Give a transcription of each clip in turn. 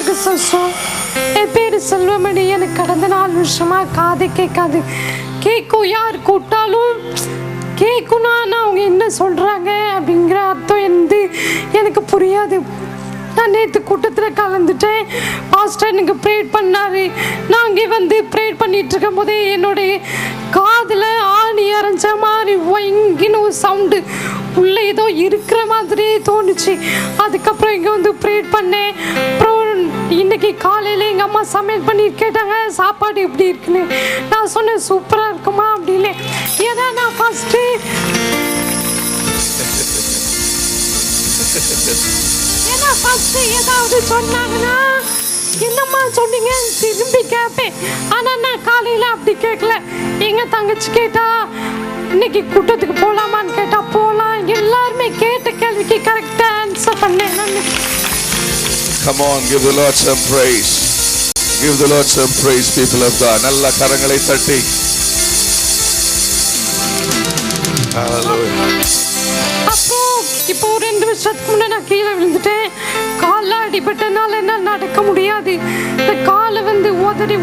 கர்த்தருக்கு சோஸ்திரம். என் பேர் செல்வமணி. எனக்கு கடந்த 4 வருஷமா காது கேட்காது. கேட்கும், யார் கூப்பிட்டாலும் கேட்கும்னா அவங்க என்ன சொல்கிறாங்க அப்படிங்கிற அர்த்தம் எனக்கு புரியாது. நான் நேற்று கூட்டத்தில் கலந்துட்டேன். பாஸ்டர் எனக்கு ப்ரேயர் பண்ணார். நான் அங்கே ப்ரேயர் பண்ணிட்டு இருக்கும் போதே என்னுடைய காதில் ஆணி அரைஞ்ச மாதிரி ஒயங்கின்னு ஒரு சவுண்டு உள்ளே ஏதோ இருக்கிற மாதிரியே தோணுச்சு. அதுக்கப்புறம் இங்கே ப்ரேயர் பண்ணேன். அப்புறம் இன்னைக்கு காலையில் எங்கள் அம்மா சமையல் பண்ணி கேட்டாங்க சாப்பாடு எப்படி இருக்குன்னு. நான் சொன்னேன் சூப்பராக இருக்குமா அப்படின்னு. ஏன்னா நான் ஃபஸ்ட்டு ஏதாவது சொன்னாங்கன்னா என்னம்மா சொன்னீங்க திரும்பி கேட்பேன். ஆனால் நான் காலையில் அப்படி கேட்கல. எங்கள் தங்கச்சி கேட்டா இன்னைக்கு கூட்டத்துக்கு போகலாமான்னு கேட்டா போகலாம். எல்லாருமே கேட்ட கேள்விக்கு கரெக்டாக ஆன்சர் பண்ணேன் நான். Come on, give the Lord some praise. Give the Lord some praise, people of God. நல்ல கரங்களை தட்டி. Hallelujah. அப்போ இப்போ 2 வருஷத்துக்கு முன்னே நான் கீழே விழுந்துட்டேன். காலில் அடிபட்டனால என்ன நடக்க முடியாது. இந்த காலை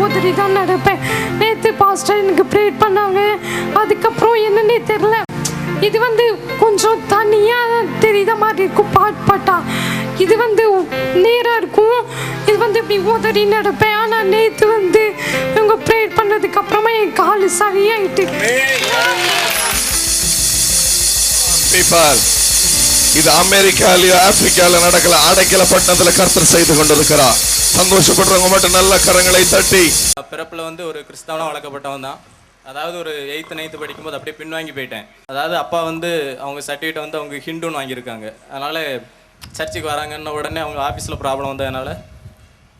உதறி தான் நடப்பேன். நேற்று பாஸ்டர் எனக்கு ப்ரேயர் பண்ணாங்க. அதுக்கப்புறம் என்னன்னே தெரியல. இது கொஞ்சம் தனியாக தெரியுத மாதிரி இருக்கும். பாட்டா இது நேராக இருக்கும். இது இப்படி உதறி நடப்பேன். ஆனால் நேற்று இவங்க ப்ரேயர் பண்ணதுக்கு அப்புறமா என் கால் சரியாயிட்டு. இது அமெரிக்காலயோ ஆப்பிரிக்கால நடக்கல, அடைக்கல பட்டணத்துல கர்த்தர் செய்து கொண்டிருக்கிறார். சந்தோஷப்படுறவங்க மட்டும் நல்ல கரங்களை தட்டி. பிறப்புல ஒரு கிறிஸ்தவனா வளர்க்கப்பட்டவன் தான். அதாவது ஒரு 8th 9th படிக்கும்போது அப்படியே பின்வாங்கி போயிட்டேன். அதாவது அப்பா அவங்க சர்டிஃபிகேட் அவங்க ஹிந்துன்னு வாங்கியிருக்காங்க. அதனால சர்ச்சுக்கு வராங்கன்ன உடனே அவங்க ஆஃபீஸில் ப்ராப்ளம் வந்ததுனால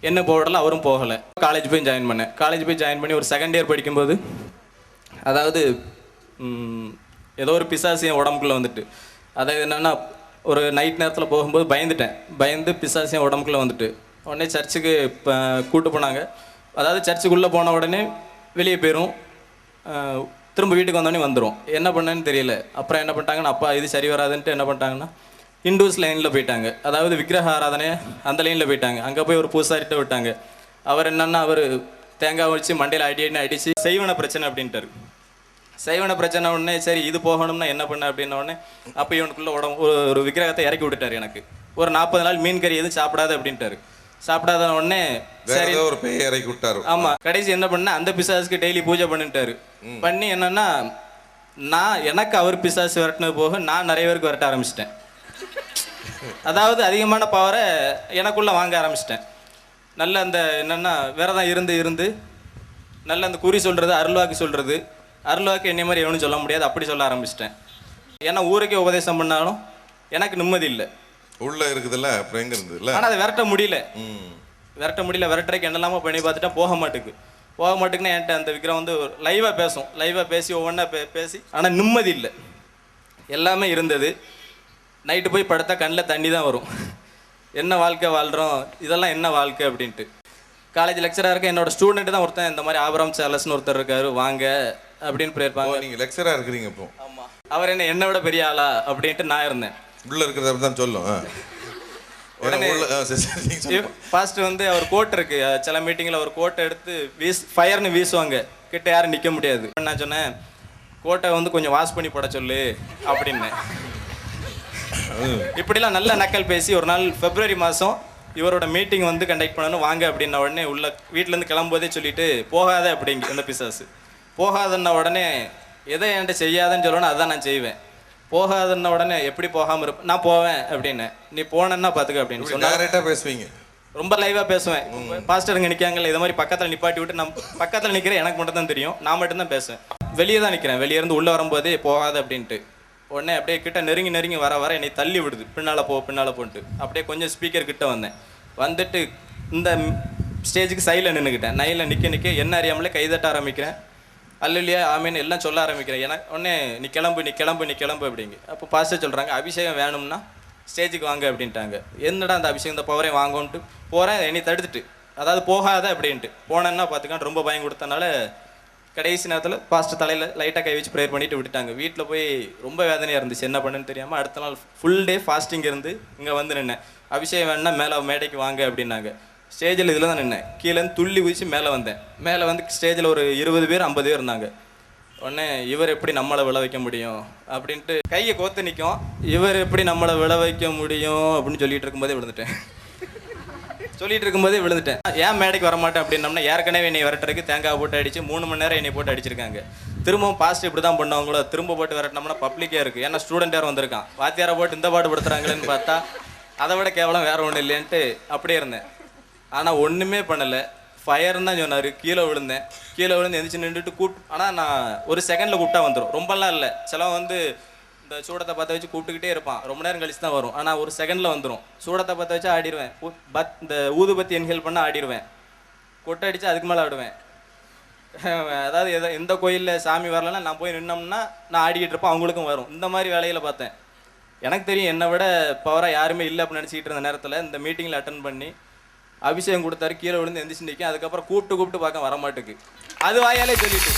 என்ன போடல, அவரும் போகலை. காலேஜ் போய் ஜாயின் பண்ணேன். காலேஜ் போய் ஜாயின் பண்ணி ஒரு 2nd இயர் படிக்கும்போது அதாவது ஏதோ ஒரு பிசாசு என் உடம்புக்குள்ளே அதாவது என்னென்னா ஒரு நைட் நேரத்தில் போகும்போது பயந்து பிசாசு என் உடம்புக்குள்ளே உடனே சர்ச்சுக்கு கூட்டு போனாங்க. அதாவது சர்ச்சுக்குள்ளே போன உடனே வெளியே போயிடும், திரும்ப வீட்டுக்கு வந்தோடனே வந்துடும். என்ன பண்ணேன்னு தெரியல. அப்புறம் என்ன பண்ணிட்டாங்கன்னா அப்பா இது சரி வராதுன்ட்டு என்ன பண்ணிட்டாங்கன்னா ஹிந்துஸ் லைனில் போயிட்டாங்க. அதாவது விக்கிரக ஆராதனை அந்த லைனில் போயிட்டாங்க. அங்கே போய் ஒரு பூசாரிட்ட விட்டாங்க. அவர் என்னன்னா அவர் தேங்காய் வச்சு மண்டையில் அடிச்சு செய்வன பிரச்சனை அப்படின்ட்டார். செய்வன பிரச்சனை உடனே சரி இது போகணும்னா என்ன பண்ண அப்படின்ன உடனே அப்போ இவனுக்குள்ள ஒரு விக்கிரகத்தை இறக்கி விட்டுட்டார். எனக்கு ஒரு 40 நாள் மீன் கறி எதுவும் சாப்பிடாது அப்படின்ட்டாரு. சாப்பிடாத உடனே சரி ஒரு பேய் இறக்கி விட்டாரு. ஆமா, கடைசி என்ன பண்ண அந்த பிசாசுக்கு டெய்லி பூஜை பண்ணிட்டாரு. பண்ணி என்னன்னா எனக்கு அவர் பிசாசு விரட்டினது போக நான் நிறைய பேருக்கு விரட்ட ஆரம்பிச்சிட்டேன். அதாவது அதிகமான பவரை எனக்குள்ள வாங்க ஆரம்பிச்சிட்டேன். நல்ல அந்த என்னன்னா விரதம் இருந்து நல்ல அந்த குறி சொல்றது, அருள்வாக்கு என்னை மாதிரி எவனும் சொல்ல முடியாது, அப்படி சொல்ல ஆரம்பிச்சிட்டேன். ஏன்னா ஊருக்கே உபதேசம் பண்ணாலும் எனக்கு நிம்மதி இல்லை. உள்ள இருக்குதுல்ல, அப்புறம் எங்க இருந்ததுல்ல. ஆனால் அதை விரட்ட முடியல. விரட்டுறதுக்கு என்னெல்லாமோ பண்ணி பார்த்துட்டா போக மாட்டேங்குன்னா என்கிட்ட அந்த விக்ரம் லைவாக பேசி ஒவ்வொன்றா பேசி ஆனால் நிம்மதி இல்லை. எல்லாமே இருந்தது. நைட்டு போய் படுத்தா கண்ணில் தண்ணி தான் வரும். என்ன வாழ்க்கை வாழ்கிறோம், இதெல்லாம் என்ன வாழ்க்கை அப்படின்ட்டு. காலேஜ் லெக்சராக இருக்க என்னோட ஸ்டூடெண்ட் தான் ஒருத்தன் இந்த மாதிரி ஆபரம் சார்லஸ்னு ஒருத்தர் இருக்காரு, வாங்க அப்படின்னு போயிருப்பாங்க. நீங்கள் லெக்சராக இருக்கிறீங்க இப்போ? ஆமாம். அவர் என்னை விட பெரிய ஆளா அப்படின்ட்டு நான் இருந்தேன். உள்ள இருக்கிறத தான் சொல்லும். உடனே ஃபர்ஸ்ட் அவர் கோட் இருக்கு, சில மீட்டிங்கில் ஒரு கோட்டை எடுத்து ஃபயர்னு வீசுவாங்க, கிட்ட யாரும் நிற்க முடியாது. நான் சொன்னேன் கோட்டை கொஞ்சம் வாஷ் பண்ணி போட சொல்லு அப்படின்னு. இப்படிலாம் நல்ல நக்கல் பேசி ஒரு நாள் February மாதம் இவரோட மீட்டிங் கண்டக்ட் பண்ணணும் வாங்க அப்படின்ன உடனே உள்ள வீட்டிலேருந்து கிளம்போதே சொல்லிட்டு போகாத அப்படிங்க அந்த பிசாசு. போகாதன்ன உடனே எதை என்கிட்ட செய்யாதன்னு சொல்லணும், அதுதான் நான் செய்வேன். போகாதன்ன உடனே எப்படி போகாமல் இருப்பேன், நான் போவேன் அப்படின்னு. நீ போனேன்னா பார்த்துக்க அப்படின்னு சொன்னா பேசுவீங்க. ரொம்ப லைவாக பேசுவேன். பாஸ்டருங்க நிற்காங்கல்ல, இது மாதிரி பக்கத்தில் நிப்பாட்டி விட்டு நான் பக்கத்தில் நிற்கிறேன், எனக்கு மட்டும் தான் தெரியும், நான் மட்டும்தான் பேசுவேன். வெளியே தான் நிற்கிறேன். வெளியே இருந்து உள்ளே வரும்போதே போகாது அப்படின்ட்டு. உடனே அப்படியே கிட்ட நெருங்கி வர என்னை தள்ளி விடுது, பின்னால் போன்ட்டு. அப்படியே கொஞ்சம் ஸ்பீக்கர் கிட்ட வந்துட்டு இந்த ஸ்டேஜுக்கு சைடில் நின்றுக்கிட்டேன். நைலில் நிற்க என்ன அறியாமலே கைதட்ட ஆரம்பிக்கிறேன். அல்லையா ஆமீன் எல்லாம் சொல்ல ஆரம்பிக்கிறேன். எனக்கு உடனே நீ கிளம்பு அப்படிங்க. அப்போ பாஸ்டர் சொல்கிறாங்க அபிஷேகம் வேணும்னா ஸ்டேஜுக்கு வாங்க அப்படின்ட்டாங்க. என்னடா அந்த அபிஷேகம் இந்த பவரையும் வாங்கன்ட்டு போகிறேன். என்னை தடுத்துட்டு அதாவது போகாத அப்படின்ட்டு போனேன்னா பார்த்துக்கான்னு ரொம்ப பயம் கொடுத்தனால கடைசி நேரத்தில் பாஸ்டர் தலையில் லைட்டாக கை வச்சு ப்ரேயர் பண்ணிட்டு விட்டுட்டாங்க. வீட்டில் போய் ரொம்ப வேதனையாக இருந்துச்சு, என்ன பண்ணுன்னு தெரியாமல். அடுத்த நாள் ஃபுல் டே ஃபாஸ்டிங் இருந்து இங்கே நின்னேன். அபிஷேகம் வேணுன்னா மேலே மேடைக்கு வாங்க அப்படின்னாங்க. ஸ்டேஜில் இதில் தான் நின்னேன். கீழேருந்து துள்ளி குதிச்சு மேலே வந்தேன். மேலே வந்து ஸ்டேஜில் ஒரு 20 பேர் 50 பேர் இருந்தாங்க. உடனே இவர் எப்படி நம்மளை விழ வைக்க முடியும் அப்படின்ட்டு கையை கோத்து நிற்கும். இவர் எப்படி நம்மளை விழ வைக்க முடியும் அப்படின்னு சொல்லிட்டு இருக்கும்போதே விழுந்துட்டேன். ஏன் மேடைக்கு வரமாட்டேன் அப்படின்னம்னா, ஏற்கனவே என்னை விரட்டுறதுக்கு தேங்காய் போட்டு அடிச்சு 3 மணி நேரம் என்னை போட்டு அடிச்சிருக்காங்க. திரும்பவும் பாஸ்ட் இப்படி தான் பண்ணுவாங்களோ, திரும்ப போட்டு விரட்டினோம்னா பப்ளிக்கே இருக்குது. ஏன்னா ஸ்டூடெண்ட் யாரும் வந்திருக்கான், வாத்தியாரை போட்டு இந்த பாடு படுத்துறாங்களேன்னு பார்த்தா அதை விட கேவலம் வேறு ஒன்றும் இல்லைன்ட்டு அப்படியே இருந்தேன். ஆனால் ஒன்றுமே பண்ணலை. ஃபயர்னு தான் சொன்னார். கீழே விழுந்து எந்திரிச்சு நின்றுட்டு ஆனால் நான் ஒரு செகண்டில் கூப்பிட்டா வந்துடும். ரொம்பலாம் இல்லை. சிலவன் வந்து இந்த சூடத்தை பற்ற வச்சு கூப்பிட்டுக்கிட்டே இருப்பான், ரொம்ப நேரம் கழிச்சு தான் வரும். ஆனால் ஒரு செகண்டில் வந்துடும். சூடத்தை பற்ற வச்சு ஆடிடுவேன். இந்த ஊதுபத்தி இன்ஹேல் பண்ணால் ஆடிடுவேன். கொட்டை அடித்து அதுக்கு மேலே ஆடுவேன். அதாவது எந்த கோயிலில் சாமி வரலன்னா நான் போய் நின்னோம்னா நான் ஆடிக்கிட்டு இருப்பேன், அவங்களுக்கும் வரும். இந்த மாதிரி வேலையில் பார்த்தேன். எனக்கு தெரியும் என்னை விட பவராக யாருமே இல்லை அப்படின்னு நினச்சிக்கிட்டு இருந்த நேரத்தில் இந்த மீட்டிங்கில் அட்டன் பண்ணி அபிஷேகம் கொடுத்தாரு. கீழே விழுந்து எந்திரிச்சு நிற்கும். அதுக்கப்புறம் கூப்பிட்டு பார்க்க வரமாட்டுக்கு. அது வாயாலே சொல்லிட்டு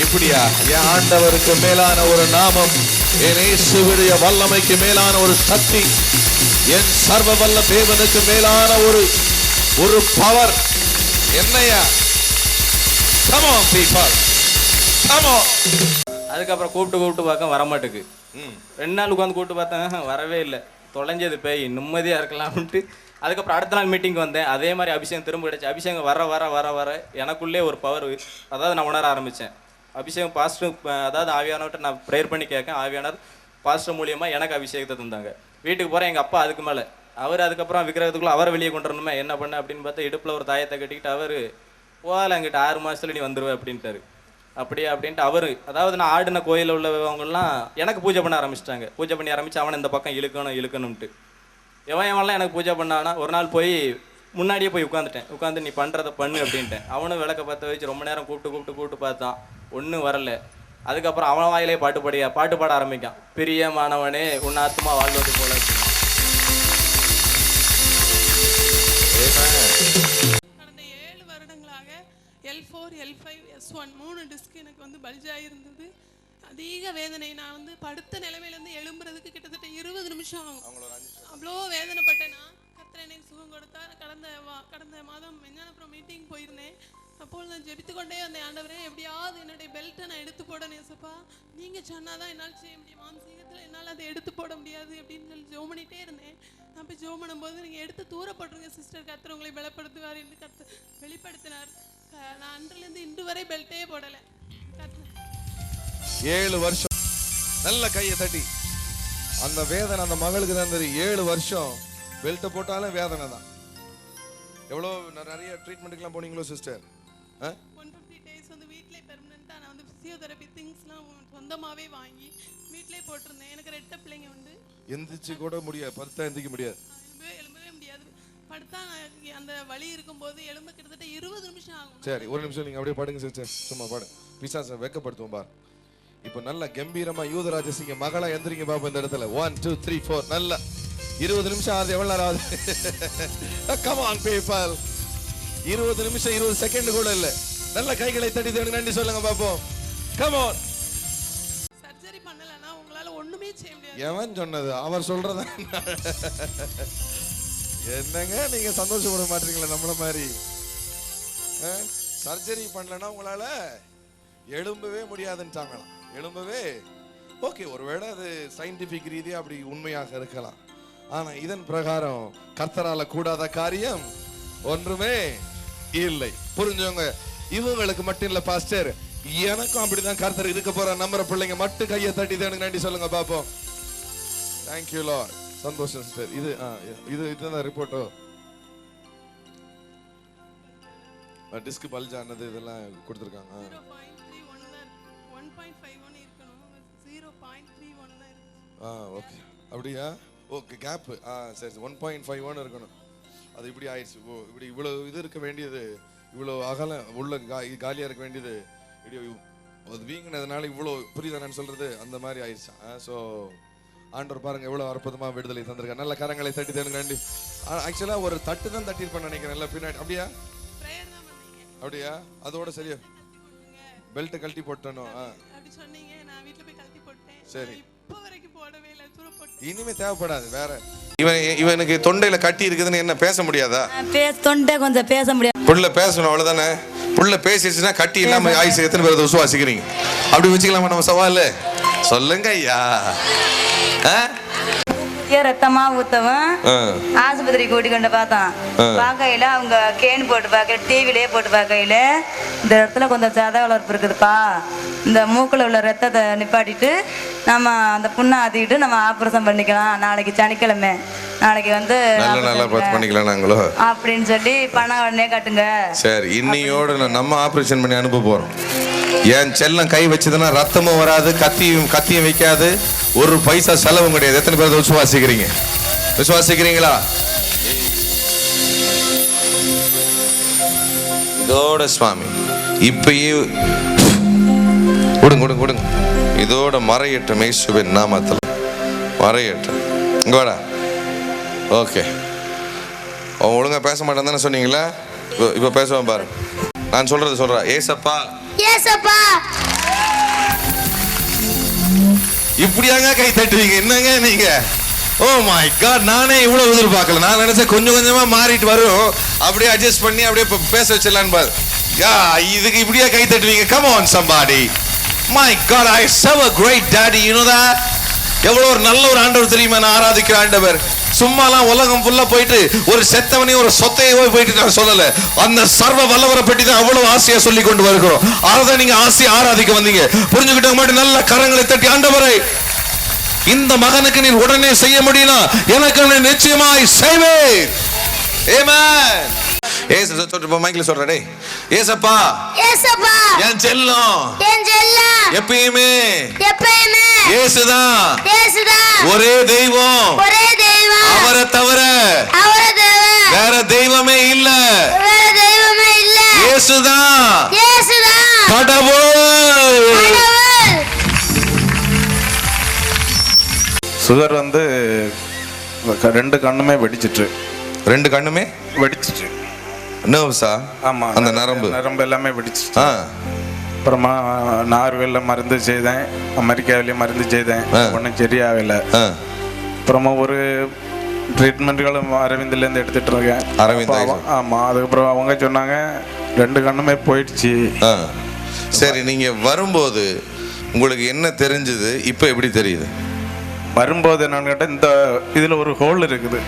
இப்படியா என் ஆண்டவருக்கு மேலான ஒரு நாமம், என் இயேசுவுடைய வல்லமைக்கு மேலான ஒரு சக்தி, என் சர்வ வல்ல தேவனுக்கு மேலான ஒரு பவர் என்னையா. Come on people, come on. அதுக்கப்புறம் கூப்பிட்டு பார்க்க வரமாட்டுக்கு. 2 நாள் உட்காந்து கூப்பிட்டு பார்த்தேன், வரவே இல்லை. தொலைஞ்சது பேய், நிம்மதியாக இருக்கலாம்ட்டு. அதுக்கப்புறம் அடுத்த நாள் மீட்டிங் வந்தேன். அதே மாதிரி அபிஷேகம் திரும்ப கிடச்சி. அபிஷேகம் வர எனக்குள்ளே ஒரு பவர், அதாவது நான் உணர ஆரம்பித்தேன். அபிஷேகம் பாஸ்டர், அதாவது ஆவியானவர்கிட்ட நான் ப்ரேயர் பண்ணி கேட்கேன். ஆவியானவர் பாஸ்டர் மூலியமாக எனக்கு அபிஷேகத்தை தந்தாங்க. வீட்டுக்கு போகிறேன், எங்கள் அப்பா அதுக்கு மேலே அவர் அதுக்கப்புறம் விக்கிரகத்துக்குள்ளே அவரை வெளியே கொண்டு வரணுமே, என்ன பண்ண அப்படின்னு பார்த்தா இடுப்பில் ஒரு தாயத்தை கட்டிக்கிட்டு அவர் போகல, என்கிட்ட 6 மாதத்துல நீ வந்துடுவேன் அப்படின்ட்டாரு. அப்படின்ட்டு அவர், அதாவது நான் ஆடின கோயிலில் உள்ளவங்கலாம் எனக்கு பூஜை பண்ண ஆரம்பிச்சிட்டாங்க. பூஜை பண்ணி ஆரம்பித்து அவனை இந்த பக்கம் இழுக்கணும்ட்டு எவன்லாம் எனக்கு பூஜை பண்ணானா, ஒரு நாள் போய் முன்னாடியே போய் உட்காந்து நீ பண்ணுறதை பண்ணு அப்படின்ட்டேன். அவனும் விளக்க பற்ற வச்சு ரொம்ப நேரம் கூப்பிட்டு பார்த்தான், ஒன்றும் வரல. அதுக்கப்புறம் அவன் வாயிலே பாட்டு பாட ஆரம்பிக்கான். பிரியமானவனே உன் ஆத்மா வாழ்வது போல. கடந்த 7 வருடங்களாக L4, L5, S1 3 டிஸ்க் எனக்கு வந்து பல்ஜாக இருந்தது. அதிக வேதனை. நான் வந்து படுத்த நிலைமையிலேருந்து எழும்புறதுக்கு கிட்டத்தட்ட 20 நிமிஷம் ஆகும். அவ்வளோ வேதனைப்பட்டேன். நான் கர்த்தர் எனக்கு சுகம் கொடுத்தார். கடந்த மாதம் மெஞ்ஞானபுரம் மீட்டிங் போயிருந்தேன். அப்போது நான் ஜெபித்து கொண்டே வந்தேன், ஆண்டவரே எப்படியாவது என்னுடைய பெல்ட்டை நான் எடுத்து போடணும் ஏசப்பா, நீங்கள் சொன்னாதான் என்னால் செய்ய முடியும், மாம்சீகத்தில் என்னால் அதை எடுத்து போட முடியாது அப்படின்னு சொல்லி ஜெபம் பண்ணிகிட்டே இருந்தேன். நான் போய் ஜெபம் பண்ணும்போது நீங்கள் எடுத்து தூரப்பட்டுருங்க சிஸ்டர், கர்த்தர் உங்களை பலப்படுத்துவார் என்று கர்த்தர் வெளிப்படுத்தினார். நான் அன்றிலிருந்து இன்று வரை பெல்ட்டே போடலை. 7 வருஷம் நல்ல கையை தட்டி. அந்த வேதனை அந்த மகளுக்கு தான் தெரியும். 7 வருஷம் பெல்ட்டை போட்டாலும் வேதனை தான். எவ்வளோ நிறைய ட்ரீட்மெண்ட்டுக்கெல்லாம் போனீங்களோ சிஸ்டர்? 150 days வந்து வீட்டிலே பெர்மனெண்ட்டாக நான் வந்து ஃபிசியோதெரப்பி திங்ஸ்லாம் சொந்தமாகவே வாங்கி வீட்டிலே போட்டிருந்தேன். எனக்கு 2 பிள்ளைங்க உண்டு. எந்திரிச்சு கூட முடியாது, படுத்தா எந்திரிக்க முடியாது, எழும்பவே முடியாது. படுத்தா அந்த வலி இருக்கும்போது எலும்பு கிட்டத்தட்ட 20 நிமிஷம் ஆகும். சரி, ஒரு நிமிஷம் நீங்கள் அப்படியே பாடுங்க சிஸ்டர், சும்மா பாடுங்க. பிசாசை வெக்கப்படுத்துவோம் பார். இப்போ நல்ல கம்பீரமா யூதராஜ சிங்க மகளா எந்திரிங்க பாப்பா இந்த இடத்துல. 1 2 3 4 நல்ல 20 நிமிஷம் ஆகுது. எவ்வளவு நேரம் ஆகுது? Come on people. 20 நிமிஷம் 20 செகண்ட் கூட இல்ல. நல்ல கைகளை தட்டி தேவனுக்கு நன்றி சொல்லுங்க பாப்போம். Come on. சர்ஜரி பண்ணலனா உங்களால ஒண்ணுமே செய்ய முடியாது. எவன் சொன்னது? அவர் சொல்றதா? என்னங்க நீங்க சந்தோஷப்பட மாட்டீங்களா நம்மள மாதிரி? சர்ஜரி பண்ணலனா உங்களால எழும்பவே முடியாதுன்றாங்களாம். எழும்பவே ஓகே, ஒருவேளை அது சயின்டிபிக் ரீதியா அப்படி உண்மையாக இருக்கலாம். ஆனா இதன் பிரகாரம் கர்த்தரால கூடாத காரியம் ஒன்றுமே இல்லை. புரிஞ்சவங்க இவங்களுக்கு மட்டும் இல்ல பாஸ்டர், எனக்கும் அப்படிதான் கர்த்தர் இருக்க போற நம்புற பிள்ளைங்க மட்டும் கையை தட்டி எனக்கு நன்றி சொல்லுங்க பாப்போம். Thank you Lord. சந்தோஷம் சிஸ்டர். இதுதான் ரிப்போர்ட்டோ? டிஸ்க் பல்ஜ் ஆனது இதெல்லாம் கொடுத்துருக்காங்க. 1.51 இருக்கணும், 0.31 தான் இருக்கு. ஓகே, அப்படியா? ஓகே, கேப் சரி 1.51 இருக்கணும். அது இப்படி ஆயிடுச்சு. இப்படி இவ்வளோ இது இருக்க வேண்டியது, இவ்வளோ அகலம் உள்ள காலியாக இருக்க வேண்டியது இப்படி அது வீங்கினதுனால இவ்வளோ, புரியுதா நான் சொல்றது? அந்த மாதிரி ஆயிடுச்சு. ஸோ ஆண்டவர் பாருங்க எவ்வளோ அற்புதமாக விடுதலை தந்திருக்காரு. நல்ல கரங்களை தட்டி தேனுங்க நன்றி. ஆக்சுவலாக ஒரு தட்டு தான் தட்டியிருப்பேன் நினைக்கிறேன். இல்லை பின்னாடி அப்படியா? அப்படியா? அதோட சரியா பெல்ட் கழட்டி போட்டணும். அப்படி சொன்னீங்க, நான் வீட்ல போய் கழட்டி போட்டேன். சரி, இப்போ வரைக்கும் போடவே இல்லை, தூர போட்டேன். இனிமே தேவைப்படாது வேற. இவனுக்கு தொண்டையில கட்டி இருக்குதுன்னு என்ன பேச முடியாதா? தொண்டை கொஞ்சம் பேச முடியாது. புள்ள பேசணும் அவ்வளவுதானே. புள்ள பேசிடுச்சுன்னா கட்டி இல்லாம ஆயுசு எத்தனை பேர் விசுவாசிக்கிறீங்க? அப்படி வச்சுக்கலாமா நம்ம சவால்? சொல்லுங்க ஐயா. ரத்தமா ஊத்தவன் ஆஸ்பத்திரி கூட்டி கொண்டு பார்த்தான். பார்க்கையில அவங்க கேன் போட்டு பார்க்க, டிவிலே போட்டு பார்க்கையில இந்த இடத்துல கொஞ்சம் சத வளர்ப்பு இருக்குதுப்பா, இந்த மூக்குல உள்ள ரத்தத்தை நிப்பாட்டிட்டு நம்ம அந்த புண்ணை ஆத்திக்கிட்டு நம்ம ஆப்ரேஷன் பண்ணிக்கலாம், நாளைக்கு சனிக்கிழமை, நாளைக்கு வந்து பண்ணிக்கலாம் நாங்களோ அப்படின்னு சொல்லி பணம் உடனே கட்டுங்க. சரி, இன்னையோட நம்ம ஆப்ரேஷன் பண்ணி அனுப்ப போறோம். என் செல்லம் கை வச்சதுன்னா ரத்தமும் வராது, கத்தியும் வைக்காது, ஒரு பைசா செலவும் கிடையாது. எத்தனை பேர் விசுவாசிக்கிறீங்க? விசுவாசிக்கிறீங்களா? இதோட சுவாமி இப்பயே கொடுங்க இதோட மறையட்டும். இயேசுவின் நாமத்தில் மறையட்டும். இங்க வாடா. ஓகே, அவன் ஒழுங்கா பேச மாட்டான் தானே சொன்னீங்களா? இப்ப பேசுவான் பாரு. நான் சொல்றேன். ஏசப்பா ஏசப்பா. இப்படியாங்க கை தட்டுவீங்க? என்னங்க நீங்க? ஓ மை காட், நானே இவ்வளவு எதிர்பார்க்கல. நான் நினைச்சேன் கொஞ்சம் கொஞ்சமா மாறிட்டு வரும், அப்படியே அட்ஜஸ்ட் பண்ணி அப்படியே பேச வச்சிடலான்னு பாரு. இதுக்கு இப்படியா கை தட்டுவீங்க? Come on somebody. My God, I serve a great daddy, you know that? எவ்வளவு ஒரு நல்ல ஒரு ஆண்டவர் தெரியுமா? நான் ஆராதிக்கிற ஆண்டவர். சும்மாலாம் உலகம் ஃபுல்லா போயிட்டு ஒரு செத்தவனையும் ஒரு சொத்தையோ போயிட்டு நான் சொல்லல. அந்த சர்வ வல்லவரை பற்றி தான் அவ்வளவு ஆசையா சொல்லி கொண்டு வருகிறோம். அதான் நீங்க ஆசையா ஆராதிக்க வந்தீங்க. புரிஞ்சுக்கிட்ட மட்டும் நல்ல கரங்களை தட்டி, ஆண்டவரே இந்த மகனுக்கு நீ உடனே செய்ய முடியும்னா எனக்கு நிச்சயமாய் செய்வேன். ஆமென். மைக்ல சொல்றே. ஏசப்பா ஏசப்பா என் செல்லம் எப்பயுமே ஏசுதான் ஒரே தெய்வம், அவரை தவிர வேற தெய்வமே இல்ல. ஏசுதான் கடவுள். சுகர் வந்து 2 கண்ணுமே வெடிச்சிட்டு. 2 கண்ணுமே வெடிச்சிட்டு. நர்வ்ஸா? ஆமா, அந்த நரம்பு எல்லாமே வெடிச்சிட்டு. அப்புறமா நார்வேல மருந்து செய்தேன், அமெரிக்காவிலேயே மருந்து செய்தேன், ஒன்றும் சரியாகலை. அப்புறமா ஒரு ட்ரீட்மெண்ட்டுகளும் அரவிந்திலேருந்து எடுத்துட்டு இருக்கேன். அரவிந்த்? ஆமாம். அதுக்கப்புறம் அவங்க சொன்னாங்க 2 கண்ணுமே போயிடுச்சு. சரி, நீங்கள் வரும்போது உங்களுக்கு என்ன தெரிஞ்சது? இப்போ எப்படி தெரியுது? வரும்போது என்னன்னு கேட்டால், இந்த இதில் ஒரு ஹோல் இருக்குது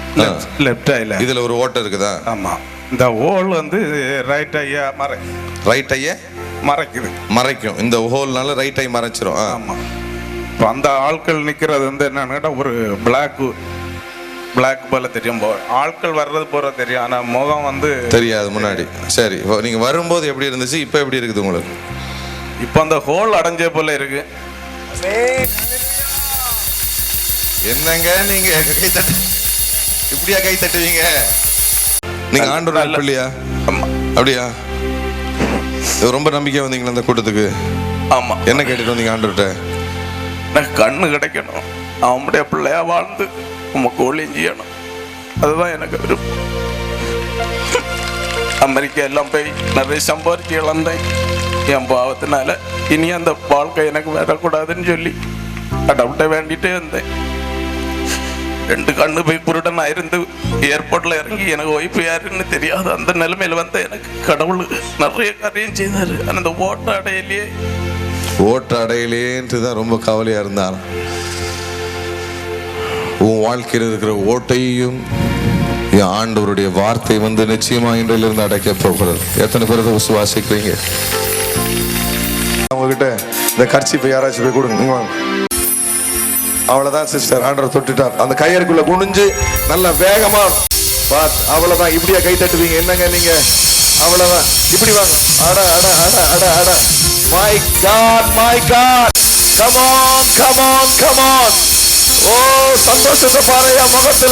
லெஃப்ட் ஐல. இதில் ஒரு ஓட்டை இருக்குதா? ஆமாம். இந்த ஹோல் வந்து ரைட் ஐயா மறைக்கும். இந்த ஹோல்னால ரைட் ஐ மறைச்சிரும். ஆமாம். இப்போ அந்த ஆட்கள் நிற்கிறது வந்து என்னன்னு கேட்டால் ஒரு பிளாக் போல தெரியும். ஆட்கள் வர்றது போற தெரியும், ஆனால் முகம் வந்து தெரியாது முன்னாடி. சரி, நீங்கள் வரும்போது எப்படி இருந்துச்சு, இப்போ எப்படி இருக்குது உங்களுக்கு? இப்போ அந்த ஹோல் அடைஞ்ச போல இருக்கு. என்னங்க நீங்க கை தட்டு இப்படியா கை தட்டுவீங்க? நீங்க ஆண்டவர் இல்லையா? அப்படியா? ரொம்ப நம்பிக்கையா வந்தீங்களா அந்த கூட்டத்துக்கு? ஆமா. என்ன கேட்டுட்டு வந்தீங்க ஆண்டவர்கிட்ட? எனக்கு கண்ணு கிடைக்கணும், அவனுடைய பிள்ளையா வாழ்ந்து உமக்கு ஊழியம் செய்யணும், அதுதான் எனக்கு விருப்பம். அமெரிக்கா எல்லாம் போய் நிறைய சம்பாதிச்சு இழந்தேன் என் பாவத்தினால. இனி அந்த வாழ்க்கை எனக்கு வரக்கூடாதுன்னு சொல்லி கடவுள்கிட்ட வேண்டிட்டே இருந்தேன். 2 கண்ணு போய் குருடனா இருந்து ஏர்போர்ட்ல இறங்கி எனக்கு ஒய்ஃபு யாருன்னு தெரியாது அந்த நிலைமையில வந்து எனக்கு கடவுள் நிறைய காரியம் செய்தாரு. அந்த ஓட்ட அடையிலேன்ட்டு தான் ரொம்ப கவலையா இருந்தான். உன் வாழ்க்கையில் இருக்கிற ஓட்டையும் என் ஆண்டவருடைய வார்த்தை வந்து நிச்சயமா இன்றிலிருந்து அடைக்க போகிறது. எத்தனை பேர் விசுவாசிக்கிறீங்க? உங்ககிட்ட இந்த கர்ச்சீப்பை யாராச்சும் போய் கொடுங்க. நீங்க வாங்க. அவ்வளவுதான் சிஸ்டர், ஆண்டவர் தொட்டுட்டார். அந்த கையறுக்குள்ள குனிஞ்சு நல்ல வேகமா அவ்வளவுதான். இப்படியா கை தட்டுவீங்க? என்னங்க நீங்க? அவ்வளவுதான். இப்படி வாங்க. அட அட அட அட அட. My God, my God. Come on, come on, come on. ஓ, சந்தோஷத்தை பாருங்க முகத்துல.